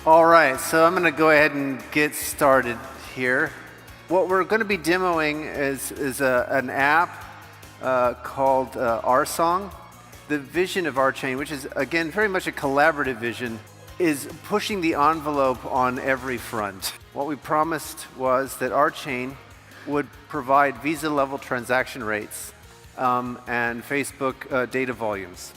All right, so I'm going to go ahead and get started here. What we're going to be demoing is an app called Rsong. The vision of Rsong, which is, again, very much a collaborative vision, is pushing the envelope on every front. What we promised was that Rsong would provide Visa-level transaction rates and Facebook data volumes.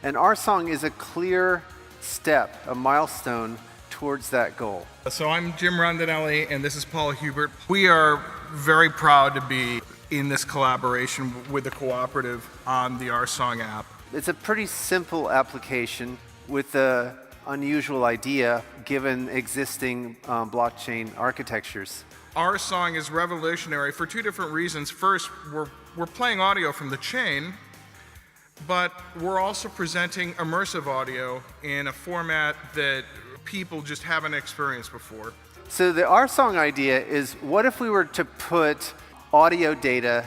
And Rsong is a clear step, a milestone towards that goal. So I'm Jim Rondinelli, and this is Paul Hubert. We are very proud to be in this collaboration with the cooperative on the Rsong app. It's a pretty simple application with an unusual idea given existing blockchain architectures. Rsong is revolutionary for two different reasons. First, we're playing audio from the chain, but we're also presenting immersive audio in a format that people just haven't experienced before. So the Rsong idea is, what if we were to put audio data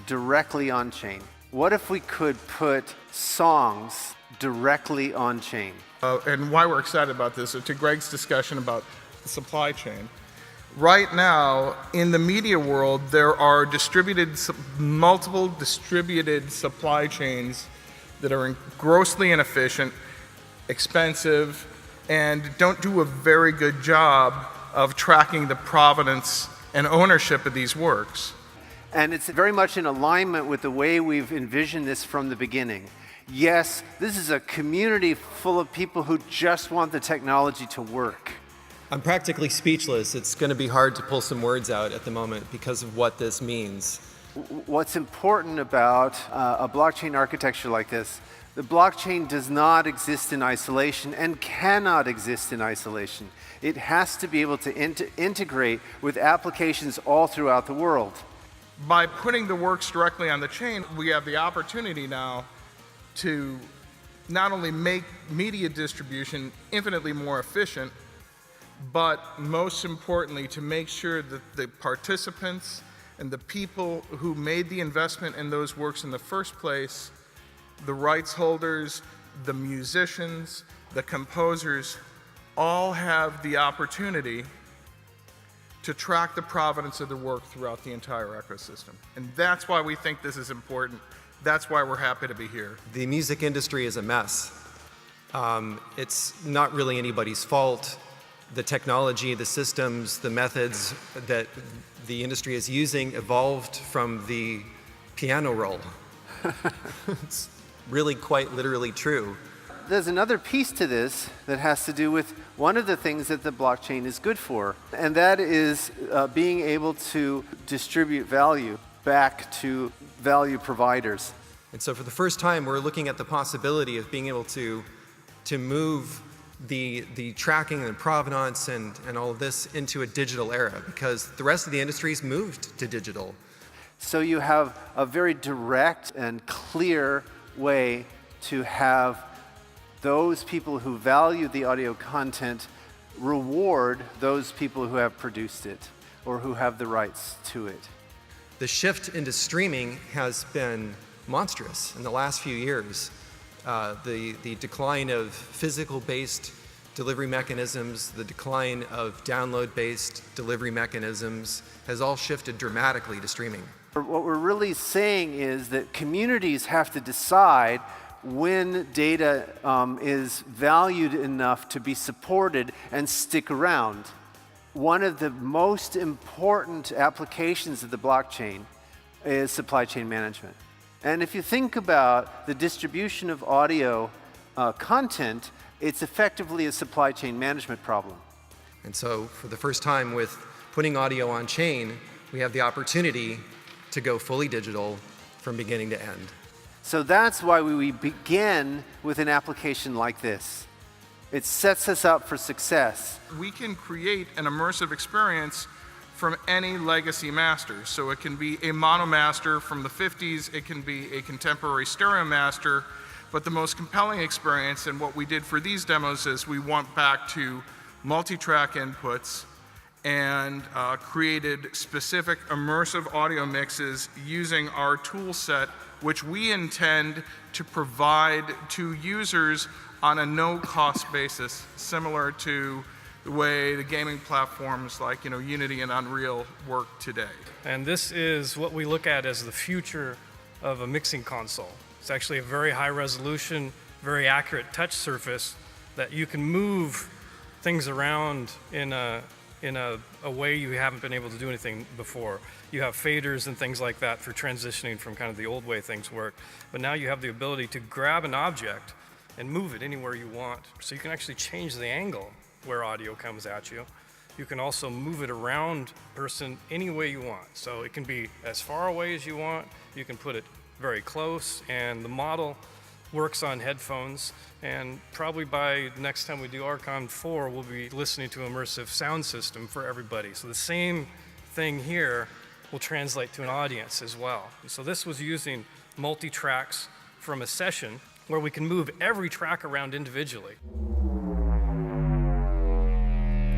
directly on chain? What if we could put songs directly on chain? And why we're excited about this, to Greg's discussion about the supply chain. Right now, in the media world, there are multiple distributed supply chains that are grossly inefficient, expensive, and don't do a very good job of tracking the provenance and ownership of these works. And it's very much in alignment with the way we've envisioned this from the beginning. Yes, this is a community full of people who just want the technology to work. I'm practically speechless. It's going to be hard to pull some words out at the moment because of what this means. What's important about a blockchain architecture like this, the blockchain does not exist in isolation and cannot exist in isolation. It has to be able to integrate with applications all throughout the world. By putting the works directly on the chain, we have the opportunity now to not only make media distribution infinitely more efficient, but most importantly, to make sure that the participants and the people who made the investment in those works in the first place, the rights holders, the musicians, the composers, all have the opportunity to track the provenance of the work throughout the entire ecosystem. And that's why we think this is important. That's why we're happy to be here. The music industry is a mess. It's not really anybody's fault. The technology, the systems, the methods that the industry is using evolved from the piano roll. It's really quite literally true. There's another piece to this that has to do with one of the things that the blockchain is good for, and that is being able to distribute value back to value providers. And so for the first time, we're looking at the possibility of being able to move the tracking and provenance and all of this into a digital era, because the rest of the industry's moved to digital. So you have a very direct and clear way to have those people who value the audio content reward those people who have produced it or who have the rights to it. The shift into streaming has been monstrous in the last few years. The decline of physical-based delivery mechanisms, the decline of download-based delivery mechanisms has all shifted dramatically to streaming. What we're really saying is that communities have to decide when data is valued enough to be supported and stick around. One of the most important applications of the blockchain is supply chain management. And if you think about the distribution of audio content, it's effectively a supply chain management problem. And so for the first time with putting audio on chain, we have the opportunity to go fully digital from beginning to end. So that's why we begin with an application like this. It sets us up for success. We can create an immersive experience from any legacy master. So it can be a mono master from the 50s, it can be a contemporary stereo master, but the most compelling experience, and what we did for these demos, is we went back to multi-track inputs and created specific immersive audio mixes using our tool set, which we intend to provide to users on a no-cost basis, similar to the way the gaming platforms like Unity and Unreal work today. And this is what we look at as the future of a mixing console. It's actually a very high resolution, very accurate touch surface that you can move things around in a way you haven't been able to do anything before. You have faders and things like that for transitioning from kind of the old way things work. But now you have the ability to grab an object and move it anywhere you want. So you can actually change the angle where audio comes at you. You can also move it around person any way you want. So it can be as far away as you want. You can put it very close, and the model works on headphones. And probably by next time we do Archon 4, we'll be listening to immersive sound system for everybody. So the same thing here will translate to an audience as well. So this was using multi-tracks from a session where we can move every track around individually.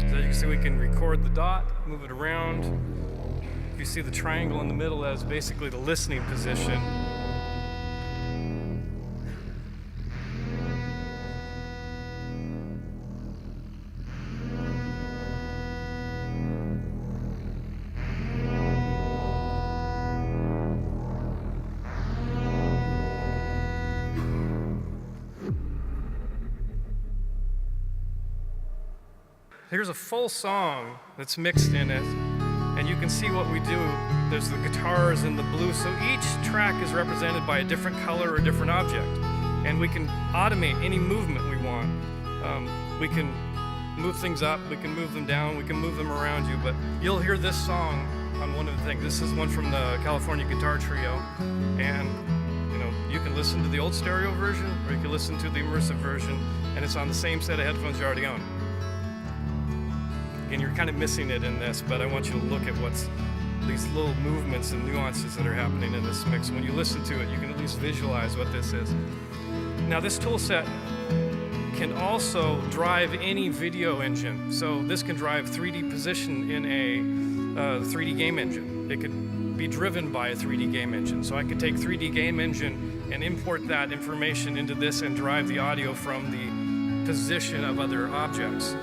So as you can see, we can record the dot, move it around. You see the triangle in the middle as basically the listening position. Here's a full song that's mixed in it, and you can see what we do. There's the guitars in the blue, so each track is represented by a different color or a different object, and we can automate any movement we want. We can move things up, we can move them down, we can move them around you, but you'll hear this song on one of the things. This is one from the California Guitar Trio, and you can listen to the old stereo version, or you can listen to the immersive version, and it's on the same set of headphones you already own. And you're kind of missing it in this, but I want you to look at what's these little movements and nuances that are happening in this mix. When you listen to it, you can at least visualize what this is. Now, this tool set can also drive any video engine. So this can drive 3D position in a 3D game engine. It could be driven by a 3D game engine. So I could take 3D game engine and import that information into this and drive the audio from the position of other objects.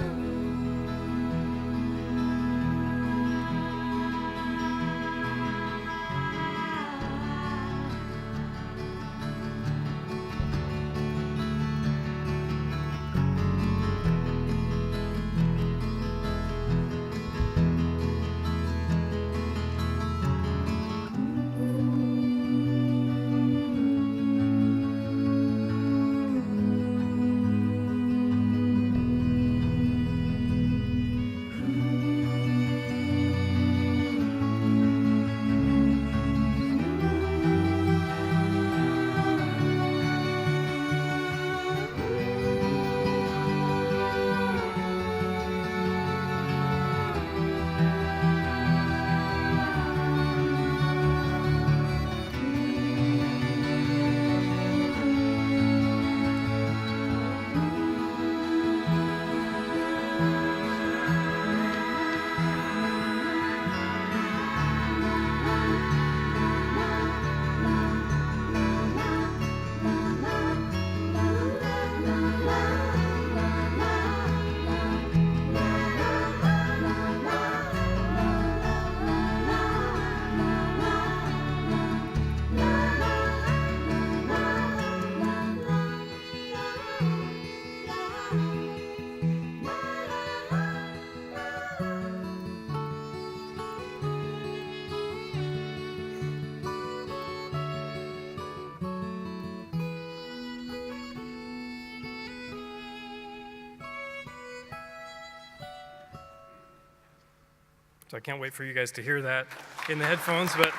So I can't wait for you guys to hear that in the headphones, but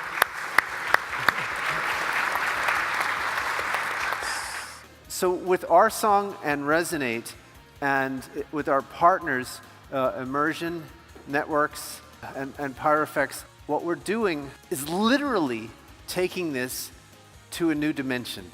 So with Rsong and Resonate, and with our partners, Immersion, Networks, and PyroFX, what we're doing is literally taking this to a new dimension.